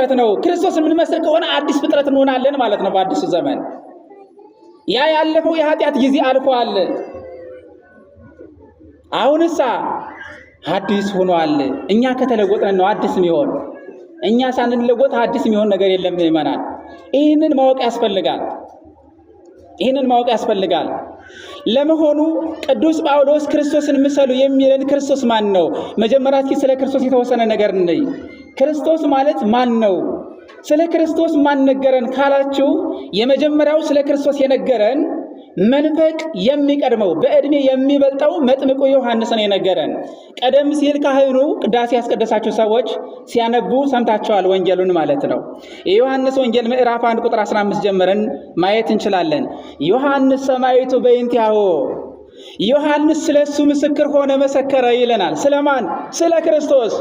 ማለት ነው? ክርስቶስን የምንመስል ከሆነ አዲስ ፍጥረት እንሆናለን ማለት ነው በአዲሱ ዘመን። ያ ያለፈው የኃጢአት ጊዜ አልፏል። አሁንሳ አዲስ ሆኗል። እኛ ከተለወጥን ነው አዲስ የሚሆን። እኛ ሳንለወጥ አዲስ የሚሆን ነገር የለም ምእመናን። ይህንን ማወቅ ያስፈልጋል። ለመሆኑ ቅዱስ ጳውሎስ ክርስቶስን ምሰሉ የሚለን ክርስቶስ ማን ነው? መጀመሪያ እስኪ ስለ ክርስቶስ የተወሰነ ነገር እንይ። ክርስቶስ ማለት ማን ነው? ስለ ክርስቶስ ማን ነገረን ካላችሁ የመጀመሪያው ስለ ክርስቶስ የነገረን መንፈቅ የሚቀድመው በእድሜ የሚበልጠው መጥምቁ ዮሐንስ ነው የነገረን። ቀደም ሲል ካህኑ ቅዳሴ ያስቀደሳችሁ ሰዎች ሲያነቡ ሰምታችኋል፣ ወንጌሉን ማለት ነው። የዮሐንስ ወንጌል ምዕራፍ 1 ቁጥር 15 ጀምረን ማየት እንችላለን። ዮሐንስ ሰማዕቱ በእንቲአሁ፣ ዮሐንስ ስለሱ ምስክር ሆነ መሰከረ ይለናል። ስለማን? ስለ ክርስቶስ።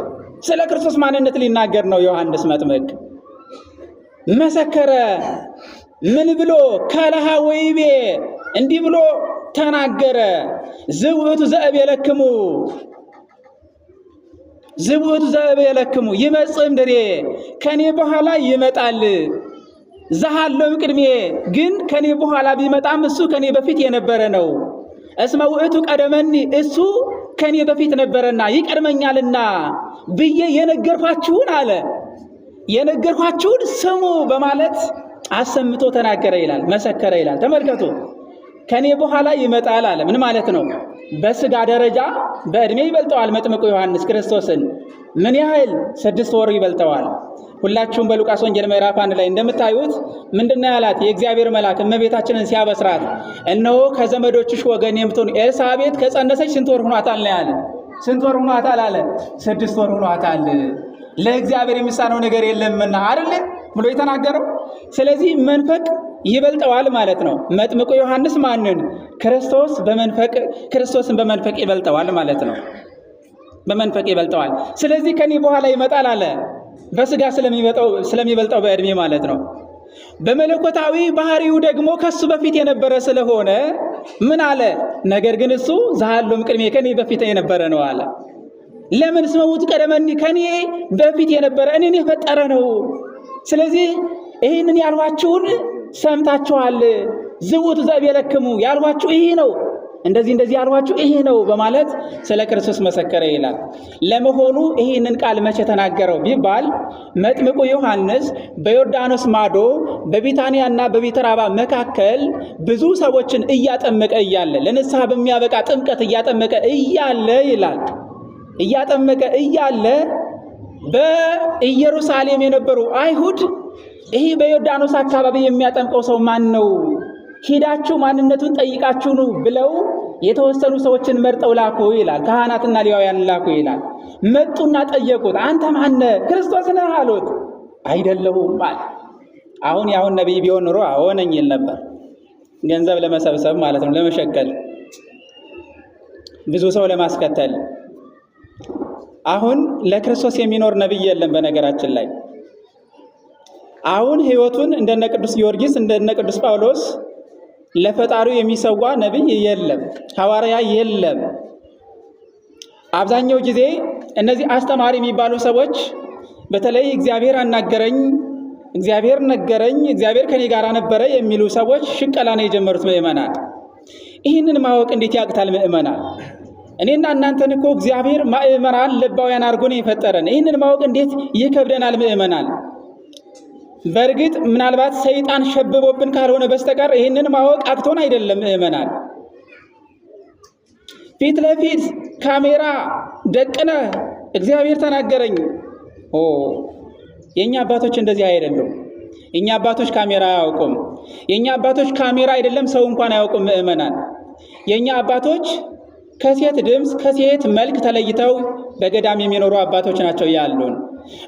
ስለ ክርስቶስ ማንነት ሊናገር ነው ዮሐንስ መጥምቅ። መሰከረ ምን ብሎ? ከለሃ ወይቤ፣ እንዲህ ብሎ ተናገረ። ዝውእቱ ዘእቤለክሙ ይመጽእ እምድሬ፣ ከኔ በኋላ ይመጣል። ዘሃለው ቅድሜ፣ ግን ከኔ በኋላ ቢመጣም እሱ ከኔ በፊት የነበረ ነው። እስመ ውእቱ ቀደመኒ፣ እሱ ከኔ በፊት ነበረና ይቀድመኛልና ብዬ የነገርኳችሁን አለ፣ የነገርኳችሁን ስሙ በማለት አሰምቶ ተናገረ ይላል፣ መሰከረ ይላል። ተመልከቱ፣ ከኔ በኋላ ይመጣል አለ። ምን ማለት ነው? በስጋ ደረጃ በእድሜ ይበልጠዋል መጥምቁ ዮሐንስ ክርስቶስን። ምን ያህል? 6 ወር ይበልጠዋል። ሁላችሁም በሉቃስ ወንጌል ምዕራፍ 1 ላይ እንደምታዩት ምንድነው ያላት? የእግዚአብሔር መልአክ እመቤታችንን ሲያበስራት እነሆ ከዘመዶችሽ ወገን የምትሆን ኤልሳቤጥ ከጸነሰች ስንት ወር ሆኗታል ነው ያለ? ስንት ወር ሆኗታል አለ? 6 ወር ሆኗታል። ለእግዚአብሔር የሚሳነው ነገር የለምና አይደል ብሎ የተናገረው። ስለዚህ መንፈቅ ይበልጠዋል ማለት ነው። መጥምቁ ዮሐንስ ማንን? ክርስቶስን በመንፈቅ ይበልጠዋል ማለት ነው። በመንፈቅ ይበልጠዋል። ስለዚህ ከኔ በኋላ ይመጣል አለ። በስጋ ስለሚበልጠው በእድሜ ማለት ነው። በመለኮታዊ ባህሪው ደግሞ ከሱ በፊት የነበረ ስለሆነ ምን አለ? ነገር ግን እሱ ዘሃሎም ቅድሜ፣ ከኔ በፊት የነበረ ነው አለ። ለምን? እስመ ውእቱ ቀደመኒ፣ ከኔ በፊት የነበረ እኔን የፈጠረ ነው። ስለዚህ ይህንን ያልኋችሁን ሰምታችኋል። ዝውእቱ ዘእቤለክሙ ያልኋችሁ ይሄ ነው፣ እንደዚህ ያልኋችሁ ይሄ ነው በማለት ስለ ክርስቶስ መሰከረ ይላል። ለመሆኑ ይህንን ቃል መቼ ተናገረው ቢባል መጥምቁ ዮሐንስ በዮርዳኖስ ማዶ በቢታንያና በቤተራባ መካከል ብዙ ሰዎችን እያጠመቀ እያለ፣ ለንስሐ በሚያበቃ ጥምቀት እያጠመቀ እያለ ይላል። እያጠመቀ እያለ በኢየሩሳሌም የነበሩ አይሁድ ይሄ በዮርዳኖስ አካባቢ የሚያጠምቀው ሰው ማን ነው? ሄዳችሁ ማንነቱን ጠይቃችሁ ነው ብለው የተወሰኑ ሰዎችን መርጠው ላኩ ይላል። ካህናትና ሌዋውያን ላኩ ይላል። መጡና ጠየቁት። አንተ ማን ነህ? ክርስቶስ ነህ አሉት። አይደለሁም አለ። አሁን ነቢይ ቢሆን ኑሮ ነኝ ይል ነበር። ገንዘብ ለመሰብሰብ ማለት ነው፣ ለመሸቀል፣ ብዙ ሰው ለማስከተል። አሁን ለክርስቶስ የሚኖር ነቢይ የለም። በነገራችን ላይ አሁን ሕይወቱን እንደነ ቅዱስ ጊዮርጊስ እንደነ ቅዱስ ጳውሎስ ለፈጣሪው የሚሰዋ ነቢይ የለም፣ ሐዋርያ የለም። አብዛኛው ጊዜ እነዚህ አስተማሪ የሚባሉ ሰዎች በተለይ እግዚአብሔር አናገረኝ፣ እግዚአብሔር ነገረኝ፣ እግዚአብሔር ከኔ ጋር ነበረ የሚሉ ሰዎች ሽቀላ ነው የጀመሩት ምእመናን። ይህንን ማወቅ እንዴት ያቅታል ምእመናን? እኔና እናንተን እኮ እግዚአብሔር ማእመራን ልባውያን አድርጎ ነው የፈጠረን። ይህንን ማወቅ እንዴት ይከብደናል ምእመናን? በእርግጥ ምናልባት ሰይጣን ሸብቦብን ካልሆነ በስተቀር ይህንን ማወቅ አቅቶን አይደለም ምእመናን። ፊት ለፊት ካሜራ ደቅነ እግዚአብሔር ተናገረኝ። የኛ አባቶች እንደዚህ አይደሉም። የኛ አባቶች ካሜራ አያውቁም። የኛ አባቶች ካሜራ አይደለም ሰው እንኳን አያውቁም ምእመናን። የኛ አባቶች ከሴት ድምፅ ከሴት መልክ ተለይተው በገዳም የሚኖሩ አባቶች ናቸው ያሉን።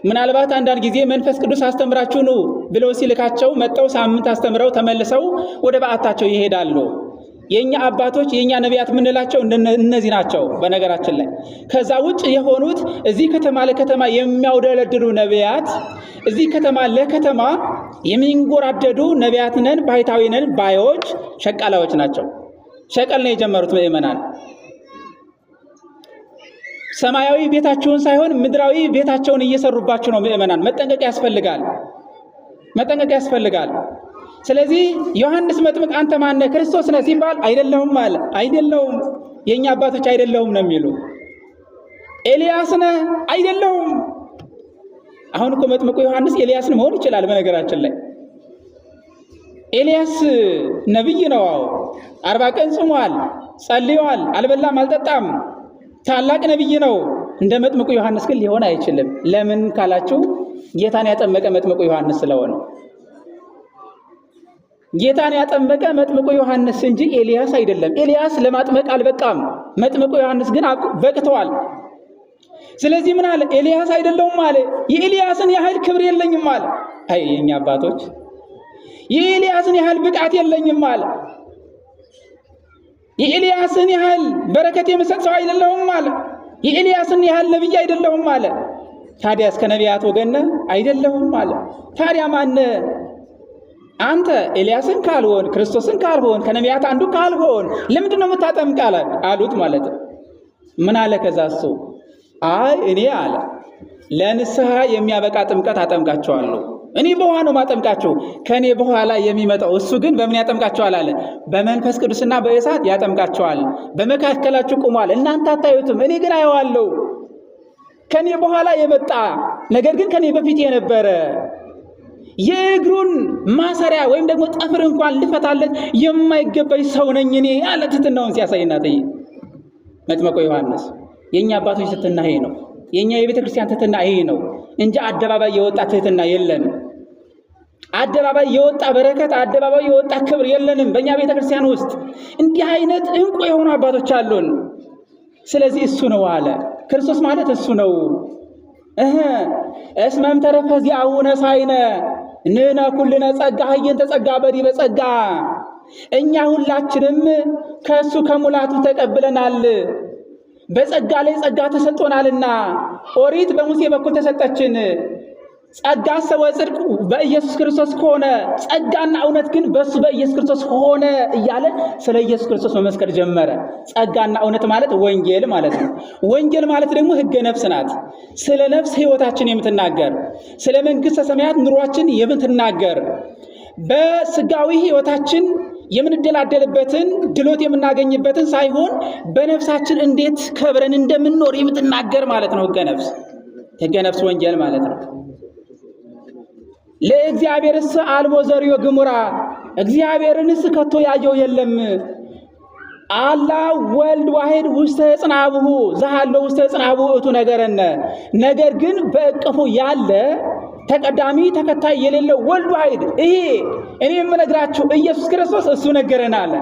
ምናልባት አንዳንድ ጊዜ መንፈስ ቅዱስ አስተምራችሁ ነው ብለው ሲልካቸው መጠው ሳምንት አስተምረው ተመልሰው ወደ በዓታቸው ይሄዳሉ። የኛ አባቶች የኛ ነቢያት የምንላቸው እነዚህ ናቸው። በነገራችን ላይ ከዛ ውጭ የሆኑት እዚህ ከተማ ለከተማ የሚያውደለድሉ ነቢያት፣ እዚህ ከተማ ለከተማ የሚንጎራደዱ ነቢያት ነን ባይታዊ ነን ባዮች ሸቃላዎች ናቸው። ሸቀል ነው የጀመሩት ምእመናን። ሰማያዊ ቤታቸውን ሳይሆን ምድራዊ ቤታቸውን እየሰሩባችሁ ነው። ምእመናን መጠንቀቅ ያስፈልጋል። ስለዚህ ዮሐንስ መጥምቅ አንተ ማን ነህ? ክርስቶስ ነህ ሲባል አይደለሁም አለ። አይደለሁም፣ የኛ አባቶች አይደለሁም ነው የሚሉ። ኤልያስ ነህ? አይደለሁም። አሁን እኮ መጥምቁ ዮሐንስ ኤልያስን መሆን ይችላል። በነገራችን ላይ ኤልያስ ነብይ ነው። 40 ቀን ጾሟል፣ ጸልዮአል፣ አልበላም አልጠጣም። ታላቅ ነብይ ነው። እንደ መጥምቁ ዮሐንስ ግን ሊሆን አይችልም። ለምን ካላችሁ ጌታን ያጠመቀ መጥምቁ ዮሐንስ ስለሆነ። ጌታን ያጠመቀ መጥምቁ ዮሐንስ እንጂ ኤልያስ አይደለም። ኤልያስ ለማጥመቅ አልበቃም። መጥምቁ ዮሐንስ ግን በቅተዋል። ስለዚህ ምን አለ? ኤልያስ አይደለሁም አለ። የኤልያስን ያህል ክብር የለኝም አለ። አይ የኛ አባቶች የኤልያስን ያህል ብቃት የለኝም አለ። የኤልያስን ያህል በረከት የምሰጥ ሰው አይደለሁም አለ። የኤልያስን ያህል ነብይ አይደለሁም አለ። ታዲያ እስከ ነቢያት ወገን አይደለሁም አለ። ታዲያ ማን አንተ? ኤልያስን ካልሆን ክርስቶስን ካልሆን ከነቢያት አንዱ ካልሆን ለምንድን ነው የምታጠምቅ አሉት ማለት ነው። ምን አለ ከዛ እሱ? አይ እኔ አለ ለንስሐ የሚያበቃ ጥምቀት አጠምቃቸዋለሁ። እኔ በውሃ ነው ማጠምቃቸው፣ ከኔ በኋላ የሚመጣው እሱ ግን በምን ያጠምቃቸዋል አለ? በመንፈስ ቅዱስና በእሳት ያጠምቃቸዋል። በመካከላችሁ ቆሟል፣ እናንተ አታዩትም፣ እኔ ግን አየዋለሁ። ከኔ በኋላ የመጣ ነገር ግን ከኔ በፊት የነበረ የእግሩን ማሰሪያ ወይም ደግሞ ጠፍር እንኳን ልፈታለት የማይገባኝ ሰው ነኝ እኔ አለ። ትሕትናውን ሲያሳይና መጥምቁ ዮሐንስ የኛ አባቶች ትሕትና ይሄ ነው። የኛ የቤተ ክርስቲያን ትሕትና ይሄ ነው እንጂ አደባባይ የወጣ ትሕትና የለንም። አደባባይ የወጣ በረከት፣ አደባባይ የወጣ ክብር የለንም። በእኛ ቤተ ክርስቲያን ውስጥ እንዲህ አይነት እንቁ የሆኑ አባቶች አሉን። ስለዚህ እሱ ነው አለ። ክርስቶስ ማለት እሱ ነው። እስመም ተረፈ ዚአቡነ ሳይነ ንሕነ ኩልነ ጸጋ ሀየንተ ጸጋ በዲበ ጸጋ። እኛ ሁላችንም ከእሱ ከሙላቱ ተቀብለናል፣ በጸጋ ላይ ጸጋ ተሰጥቶናልና። ኦሪት በሙሴ በኩል ተሰጠችን። ጸጋ ሰወ ጽድቅ በኢየሱስ ክርስቶስ ከሆነ ጸጋና እውነት ግን በእሱ በኢየሱስ ክርስቶስ ሆነ እያለ ስለ ኢየሱስ ክርስቶስ መመስከር ጀመረ። ጸጋና እውነት ማለት ወንጌል ማለት ነው። ወንጌል ማለት ደግሞ ሕገ ነፍስ ናት። ስለ ነፍስ ሕይወታችን የምትናገር፣ ስለ መንግሥተ ሰማያት ኑሯችን የምትናገር፣ በስጋዊ ሕይወታችን የምንደላደልበትን ድሎት የምናገኝበትን ሳይሆን በነፍሳችን እንዴት ከብረን እንደምንኖር የምትናገር ማለት ነው። ሕገ ነፍስ ወንጌል ማለት ነው። ለእግዚአብሔርስ አልቦ ዘርዮ ግሙራ፣ እግዚአብሔርንስ ከቶ ያየው የለም። አላ ወልድ ዋሕድ ውስተ ጽናብሁ ዘሃሎ ውስተ ጽናብሁ እቱ ነገረነ። ነገር ግን በእቅፉ ያለ ተቀዳሚ ተከታይ የሌለው ወልድ ዋሕድ ይሄ እኔ የምነግራችሁ ኢየሱስ ክርስቶስ እሱ ነገረን አለ።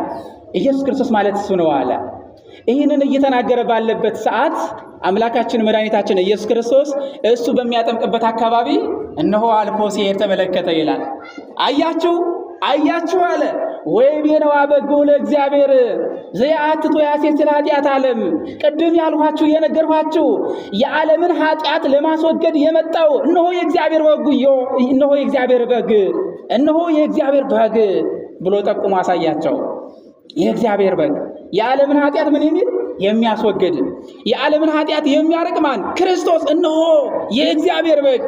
ኢየሱስ ክርስቶስ ማለት እሱ ነው አለ። ይህንን እየተናገረ ባለበት ሰዓት አምላካችን መድኃኒታችን ኢየሱስ ክርስቶስ እሱ በሚያጠምቅበት አካባቢ እነሆ አልፎ ሲሄድ ተመለከተ ይላል። አያችሁ አለ። ወይቤነዋ በግዑ ለእግዚአብሔር ዘያአትቶ ያሴስል ኃጢአት ዓለም። ቅድም ያልኋችሁ የነገርኋችሁ የዓለምን ኃጢአት ለማስወገድ የመጣው እነሆ የእግዚአብሔር በጉዮ፣ እነሆ የእግዚአብሔር በግ፣ እነሆ የእግዚአብሔር በግ ብሎ ጠቁሞ አሳያቸው። የእግዚአብሔር በግ የዓለምን ኃጢአት ምን የሚል የሚያስወግድ፣ የዓለምን ኃጢአት የሚያርቅ ማን? ክርስቶስ። እነሆ የእግዚአብሔር በግ፣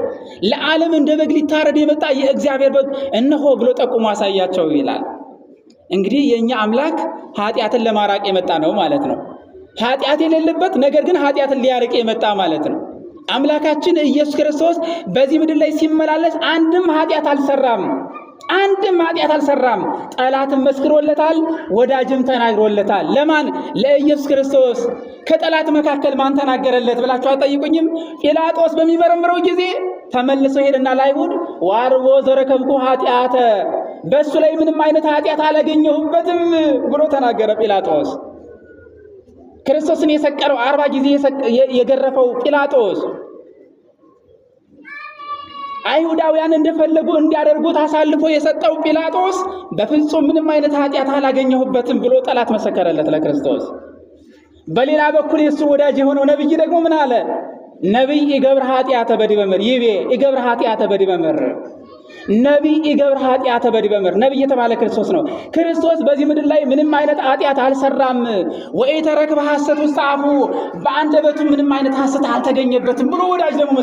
ለዓለም እንደ በግ ሊታረድ የመጣ የእግዚአብሔር በግ እነሆ ብሎ ጠቁሞ አሳያቸው ይላል። እንግዲህ የኛ አምላክ ኃጢአትን ለማራቅ የመጣ ነው ማለት ነው። ኃጢአት የሌለበት ነገር ግን ኃጢአትን ሊያርቅ የመጣ ማለት ነው። አምላካችን ኢየሱስ ክርስቶስ በዚህ ምድር ላይ ሲመላለስ አንድም ኃጢአት አልሰራም። ጠላትም መስክሮለታል፣ ወዳጅም ተናግሮለታል። ለማን? ለኢየሱስ ክርስቶስ። ከጠላት መካከል ማን ተናገረለት ብላችሁ አትጠይቁኝም? ጲላጦስ በሚመረምረው ጊዜ ተመልሶ ሄደና ለአይሁድ ዋርቦ ዘረከብኩ ኃጢአተ፣ በእሱ ላይ ምንም አይነት ኃጢአት አላገኘሁበትም ብሎ ተናገረ ጲላጦስ። ክርስቶስን የሰቀለው 40 ጊዜ የገረፈው ጲላጦስ አይሁዳውያን እንደፈለጉ እንዲያደርጉት አሳልፎ የሰጠው ጲላጦስ በፍጹም ምንም አይነት ኃጢአት አላገኘሁበትም ብሎ ጠላት መሰከረለት ለክርስቶስ። በሌላ በኩል የሱ ወዳጅ የሆነው ነብይ ደግሞ ምን አለ? ነብይ ይገብር ኃጢአተ በዲበ ምድር ይቤ ይገብር ኃጢአተ በዲበ ምድር። ነቢይ ይገብር ኃጢአተ በዲበ ምድር ነቢይ የተባለ ክርስቶስ ነው። ክርስቶስ በዚህ ምድር ላይ ምንም አይነት ኃጢአት አልሰራም። ወኢተረክበ ሐሰት ውስተ አፉ በአንደበቱ ምንም አይነት ሐሰት አልተገኘበትም ብሎ ወዳጅ ደግሞ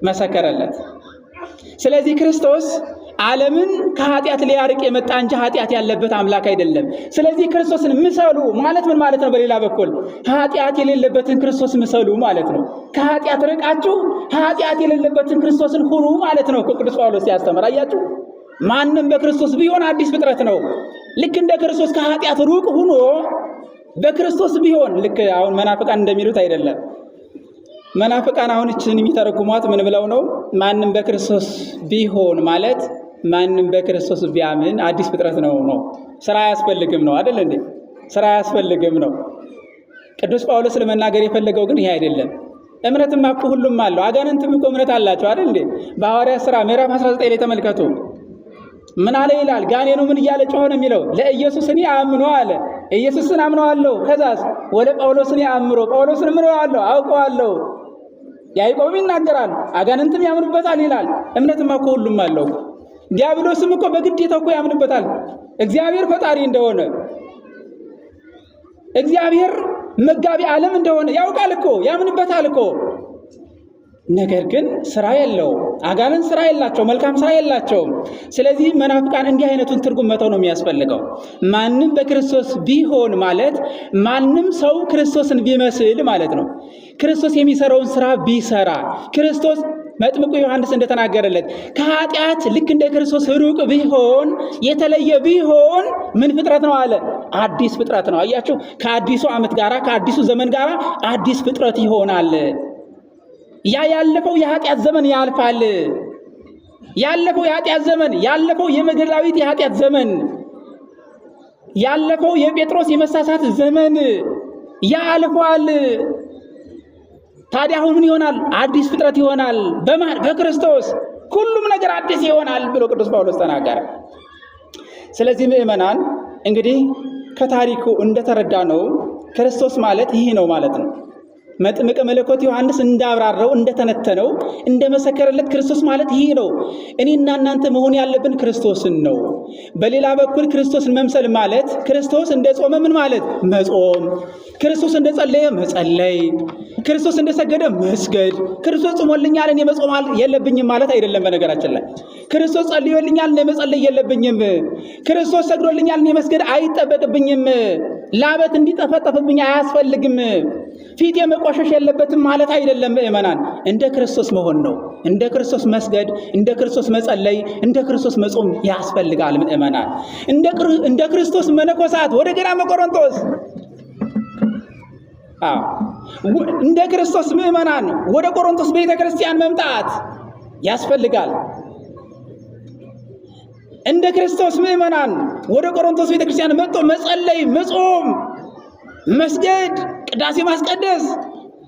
መሰከረለት። ስለዚህ ክርስቶስ ዓለምን ከኃጢአት ሊያርቅ የመጣ እንጂ ኃጢአት ያለበት አምላክ አይደለም። ስለዚህ ክርስቶስን ምሰሉ ማለት ምን ማለት ነው? በሌላ በኩል ኃጢአት የሌለበትን ክርስቶስ ምሰሉ ማለት ነው። ከኃጢአት ርቃችሁ ኃጢአት የሌለበትን ክርስቶስን ሁኑ ማለት ነው። ቅዱስ ጳውሎስ ያስተምር አያችሁ። ማንም በክርስቶስ ቢሆን አዲስ ፍጥረት ነው። ልክ እንደ ክርስቶስ ከኃጢአት ሩቅ ሁኖ በክርስቶስ ቢሆን ልክ አሁን መናፍቃን እንደሚሉት አይደለም። መናፍቃን አሁን እችን የሚተረጉሟት ምን ብለው ነው? ማንም በክርስቶስ ቢሆን ማለት ማንም በክርስቶስ ቢያምን አዲስ ፍጥረት ነው። ስራ አያስፈልግም ነው አይደል እንዴ? ስራ አያስፈልግም ነው። ቅዱስ ጳውሎስ ለመናገር የፈለገው ግን ይሄ አይደለም። እምነትማ እኮ ሁሉም አለው። አጋንንትም እኮ እምነት አላቸው አይደል እንዴ? በሐዋርያት ሥራ ምዕራፍ 19 ላይ ተመልከቱ። ምን አለ ይላል? ጋኔኑ ምን እያለ ጮኸ ነው የሚለው? ለኢየሱስ እኔ አምኖ አለ። ኢየሱስን አምነዋለሁ። ከዛስ ወለ ጳውሎስን አምሮ ጳውሎስን ምነዋለሁ፣ አውቀዋለሁ። ያዕቆብም ይናገራል፣ አጋንንትም ያምኑበታል ይላል። እምነትማ እኮ ሁሉም አለው። ዲያብሎስም እኮ በግዴታ እኮ ያምንበታል። እግዚአብሔር ፈጣሪ እንደሆነ እግዚአብሔር መጋቢ ዓለም እንደሆነ ያውቃል እኮ ያምንበታል እኮ። ነገር ግን ስራ የለው። አጋንንት ስራ የላቸው፣ መልካም ስራ የላቸውም። ስለዚህ መናፍቃን እንዲህ አይነቱን ትርጉም መተው ነው የሚያስፈልገው። ማንም በክርስቶስ ቢሆን ማለት ማንም ሰው ክርስቶስን ቢመስል ማለት ነው። ክርስቶስ የሚሰራውን ስራ ቢሰራ ክርስቶስ መጥምቁ ዮሐንስ እንደተናገረለት ከኃጢአት ልክ እንደ ክርስቶስ ሩቅ ቢሆን የተለየ ቢሆን ምን ፍጥረት ነው አለ? አዲስ ፍጥረት ነው። አያችሁ፣ ከአዲሱ ዓመት ጋራ ከአዲሱ ዘመን ጋራ አዲስ ፍጥረት ይሆናል። ያ ያለፈው የኃጢአት ዘመን ያልፋል። ያለፈው የኃጢአት ዘመን፣ ያለፈው የመግደላዊት የኃጢአት ዘመን፣ ያለፈው የጴጥሮስ የመሳሳት ዘመን ያልፋል። ታዲያ አሁን ምን ይሆናል? አዲስ ፍጥረት ይሆናል። በማን? በክርስቶስ ሁሉም ነገር አዲስ ይሆናል ብሎ ቅዱስ ጳውሎስ ተናገረ። ስለዚህ ምእመናን እንግዲህ ከታሪኩ እንደተረዳ ነው ክርስቶስ ማለት ይህ ነው ማለት ነው። መጥምቀ መለኮት ዮሐንስ እንዳብራራው እንደተነተነው እንደመሰከረለት ክርስቶስ ማለት ይህ ነው። እኔና እናንተ መሆን ያለብን ክርስቶስን ነው። በሌላ በኩል ክርስቶስን መምሰል ማለት ክርስቶስ እንደጾመ ምን ማለት? መጾም። ክርስቶስ እንደጸለየ መጸለይ። ክርስቶስ እንደሰገደ መስገድ። ክርስቶስ ጾሞልኛል እኔ መጾም የለብኝም ማለት አይደለም። በነገራችን ላይ ክርስቶስ ጸልዮልኛል እኔ መጸለይ የለብኝም። ክርስቶስ ሰግዶልኛል እኔ መስገድ አይጠበቅብኝም። ላበት እንዲጠፈጠፍብኝ አያስፈልግም። ፊት የመቆሸሽ የለበትም ማለት አይደለም። ምእመናን እንደ ክርስቶስ መሆን ነው። እንደ ክርስቶስ መስገድ፣ እንደ ክርስቶስ መጸለይ፣ እንደ ክርስቶስ መጾም ያስፈልጋል። ምእመናን እንደ ክርስቶስ መነኮሳት ወደ ገዳመ ቆሮንቶስ፣ እንደ ክርስቶስ ምእመናን ወደ ቆሮንቶስ ቤተክርስቲያን መምጣት ያስፈልጋል። እንደ ክርስቶስ ምእመናን ወደ ቆሮንቶስ ቤተክርስቲያን መጥቶ መጸለይ፣ መጾም፣ መስገድ፣ ቅዳሴ ማስቀደስ፣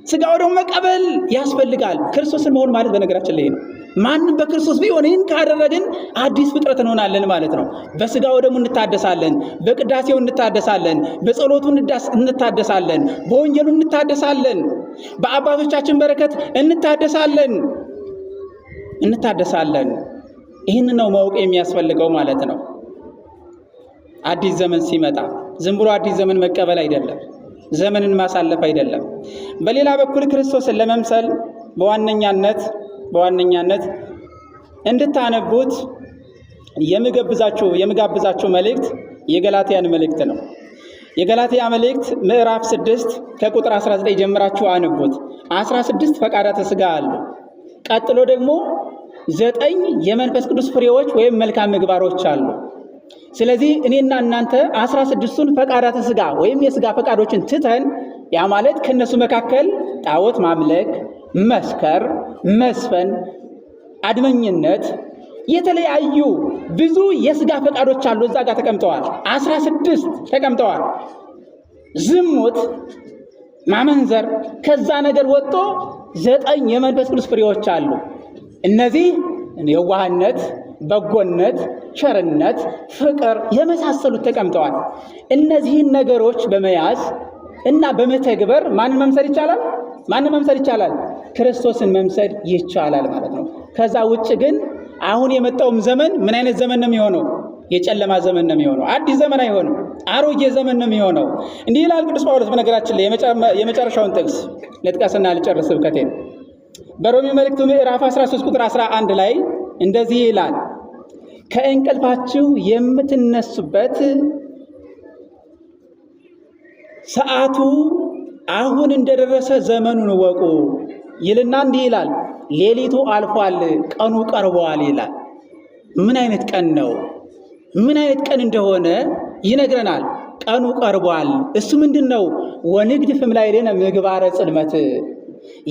ስጋው ደግሞ መቀበል ያስፈልጋል። ክርስቶስን መሆን ማለት በነገራችን ላይ ነው። ማንም በክርስቶስ ቢሆን ይህን ካደረግን አዲስ ፍጥረት እንሆናለን ማለት ነው። በስጋው ደግሞ እንታደሳለን፣ በቅዳሴው እንታደሳለን፣ በጸሎቱ እንታደሳለን፣ በወንጌሉ እንታደሳለን፣ በአባቶቻችን በረከት እንታደሳለን። ይህን ነው ማወቅ የሚያስፈልገው ማለት ነው። አዲስ ዘመን ሲመጣ ዝም ብሎ አዲስ ዘመን መቀበል አይደለም፣ ዘመንን ማሳለፍ አይደለም። በሌላ በኩል ክርስቶስን ለመምሰል በዋነኛነት እንድታነቡት የምጋብዛችሁ መልእክት የገላትያን መልእክት ነው። የገላትያ መልእክት ምዕራፍ 6 ከቁጥር 19 ጀምራችሁ አንቡት። 16 ፈቃዳተ ሥጋ አሉ። ቀጥሎ ደግሞ 9 የመንፈስ ቅዱስ ፍሬዎች ወይም መልካም ምግባሮች አሉ። ስለዚህ እኔና እናንተ 16ቱን ፈቃዳተ ሥጋ ወይም የሥጋ ፈቃዶችን ትተን ያ ማለት ከነሱ መካከል ጣዖት ማምለክ፣ መስከር፣ መስፈን፣ አድመኝነት፣ የተለያዩ ብዙ የሥጋ ፈቃዶች አሉ። እዛ ጋር ተቀምጠዋል። 16 ተቀምጠዋል። ዝሙት፣ ማመንዘር፣ ከዛ ነገር ወጥቶ 9 የመንፈስ ቅዱስ ፍሬዎች አሉ። እነዚህ የዋህነት፣ በጎነት፣ ቸርነት፣ ፍቅር የመሳሰሉት ተቀምጠዋል። እነዚህን ነገሮች በመያዝ እና በመተግበር ማንን መምሰል ይቻላል? ክርስቶስን መምሰል ይቻላል ማለት ነው። ከዛ ውጭ ግን አሁን የመጣውም ዘመን ምን አይነት ዘመን ነው የሚሆነው? የጨለማ ዘመን ነው የሚሆነው። አዲስ ዘመን አይሆንም፣ አሮጌ ዘመን ነው የሚሆነው። እንዲህ ይላል ቅዱስ ጳውሎስ። በነገራችን ላይ የመጨረሻውን ጥቅስ ልጥቀስና ልጨርስ ስብከቴን። በሮሜ መልእክቱ ምዕራፍ 13 ቁጥር 11 ላይ እንደዚህ ይላል፣ ከእንቅልፋችሁ የምትነሱበት ሰዓቱ አሁን እንደደረሰ ዘመኑን እወቁ ይልና እንዲህ ይላል፣ ሌሊቱ አልፏል፣ ቀኑ ቀርቧል ይላል። ምን አይነት ቀን ነው? ምን አይነት ቀን እንደሆነ ይነግረናል። ቀኑ ቀርቧል። እሱ ምንድነው? ወንግድ ፍምላይሌነ ምግባረ ጽልመት፣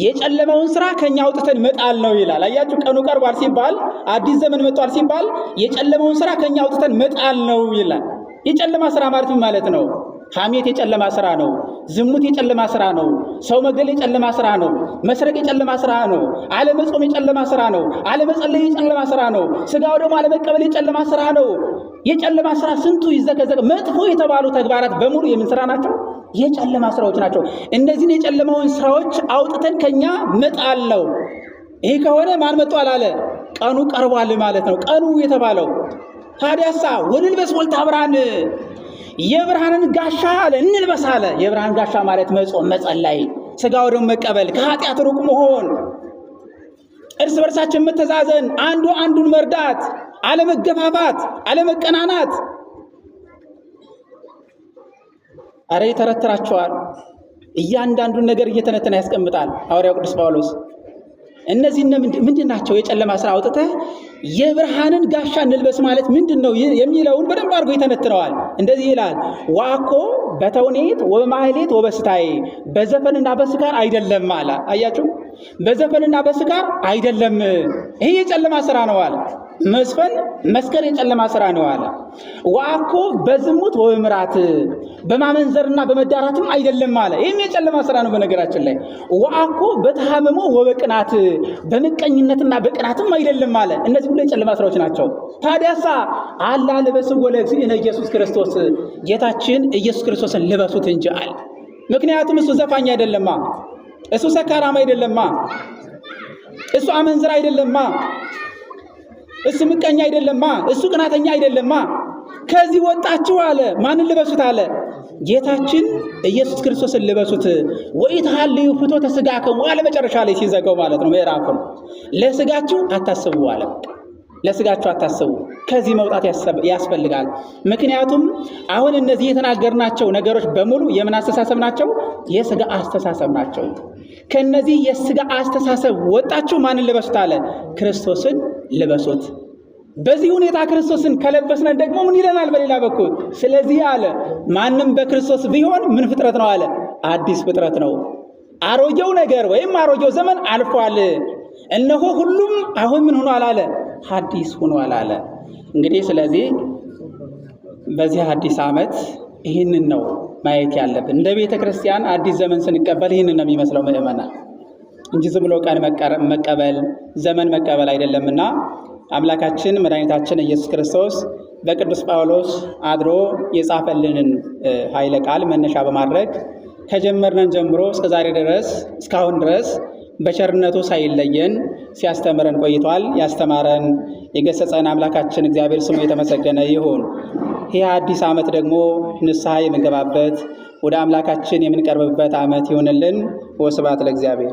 የጨለመውን ስራ ከኛ አውጥተን መጣል ነው ይላል። አያችሁ፣ ቀኑ ቀርቧል ሲባል አዲስ ዘመን መጥቷል ሲባል የጨለመውን ስራ ከኛ አውጥተን መጣል ነው ይላል። የጨለማ ስራ ማለት ምን ማለት ነው? ሐሜት የጨለማ ስራ ነው። ዝሙት የጨለማ ስራ ነው። ሰው መግደል የጨለማ ስራ ነው። መስረቅ የጨለማ ስራ ነው። አለመጾም የጨለማ ስራ ነው። አለመጸለይ የጨለማ ስራ ነው። ስጋው ደግሞ አለመቀበል የጨለማ ስራ ነው። የጨለማ ስራ ስንቱ ይዘከዘክ። መጥፎ የተባሉ ተግባራት በሙሉ የምን ስራ ናቸው? የጨለማ ስራዎች ናቸው። እነዚህን የጨለማውን ስራዎች አውጥተን ከኛ መጣል ነው። ይሄ ከሆነ ማን መጥቷል አለ? ቀኑ ቀርቧል ማለት ነው። ቀኑ የተባለው ታዲያሳ ወንልበስ ወልተ ብርሃን፣ የብርሃንን ጋሻ አለ እንልበስ አለ። የብርሃን ጋሻ ማለት መጾም፣ መጸለይ፣ ስጋው ደግሞ መቀበል፣ ከኃጢአት ሩቅ መሆን፣ እርስ በርሳችን መተዛዘን፣ አንዱ አንዱን መርዳት፣ አለመገፋፋት፣ አለመቀናናት። አረ ይተረትራቸዋል። እያንዳንዱን ነገር እየተነተነ ያስቀምጣል ሐዋርያው ቅዱስ ጳውሎስ። እነዚህ ምንድን ናቸው? የጨለማ ስራ አውጥተህ የብርሃንን ጋሻ እንልበስ ማለት ምንድን ነው የሚለውን በደንብ አድርጎ ይተነትነዋል። እንደዚህ ይላል፣ ዋኮ በተውኔት ወበማህሌት ወበስታይ፣ በዘፈንና በስካር አይደለም አለ። አያችሁ፣ በዘፈንና በስካር አይደለም። ይሄ የጨለማ ስራ ነው አለ። መስፈን መስከር የጨለማ ስራ ነው አለ። ዋኮ በዝሙት ወበምራት፣ በማመንዘርና በመዳራትም አይደለም አለ። ይህም የጨለማ ስራ ነው። በነገራችን ላይ ዋኮ በተሃመሞ ወበቅናት፣ በምቀኝነትና በቅናትም አይደለም አለ። እነዚህ ሁሉ የጨለማ ስራዎች ናቸው። ታዲያሳ አላ ልበስዎ ለእግዚእነ ኢየሱስ ክርስቶስ፣ ጌታችን ኢየሱስ ክርስቶስን ልበሱት እንጂ አለ። ምክንያቱም እሱ ዘፋኝ አይደለማ፣ እሱ ሰካራም አይደለማ፣ እሱ አመንዝር አይደለማ፣ እሱ ምቀኛ አይደለማ፣ እሱ ቅናተኛ አይደለማ። ከዚህ ወጣችሁ አለ። ማንን ልበሱት አለ? ጌታችን ኢየሱስ ክርስቶስን ልበሱት። ወኢትሐልዩ ፍትወተ ሥጋክሙ አለ። መጨረሻ ላይ ሲዘጋው ማለት ነው ምዕራፉን። ለስጋችሁ አታስቡ አለ። ለስጋችሁ አታስቡ። ከዚህ መውጣት ያስፈልጋል። ምክንያቱም አሁን እነዚህ የተናገርናቸው ነገሮች በሙሉ የምን አስተሳሰብ ናቸው? የስጋ አስተሳሰብ ናቸው። ከነዚህ የስጋ አስተሳሰብ ወጣችሁ ማንን ልበሱት አለ? ክርስቶስን ልበሱት። በዚህ ሁኔታ ክርስቶስን ከለበስን ደግሞ ምን ይለናል? በሌላ በኩል ስለዚህ አለ ማንም በክርስቶስ ቢሆን ምን ፍጥረት ነው አለ? አዲስ ፍጥረት ነው። አሮጌው ነገር ወይም አሮጌው ዘመን አልፏል፣ እነሆ ሁሉም አሁን ምን ሆኗል አለ? ሐዲስ ሆኗል አለ። እንግዲህ ስለዚህ በዚህ አዲስ ዓመት ይህንን ነው ማየት ያለብን። እንደ ቤተ ክርስቲያን አዲስ ዘመን ስንቀበል ይህንን ነው የሚመስለው ምእመናን፣ እንጂ ዝም ብሎ ቀን መቀበል ዘመን መቀበል አይደለምና አምላካችን መድኃኒታችን ኢየሱስ ክርስቶስ በቅዱስ ጳውሎስ አድሮ የጻፈልንን ኃይለ ቃል መነሻ በማድረግ ከጀመርነን ጀምሮ እስከዛሬ ድረስ እስካሁን ድረስ በቸርነቱ ሳይለየን ሲያስተምረን ቆይቷል። ያስተማረን የገሰጸን አምላካችን እግዚአብሔር ስሙ የተመሰገነ ይሁን። ይህ አዲስ ዓመት ደግሞ ንስሐ የምንገባበት ወደ አምላካችን የምንቀርብበት ዓመት ይሁንልን። ወስብሐት ለእግዚአብሔር።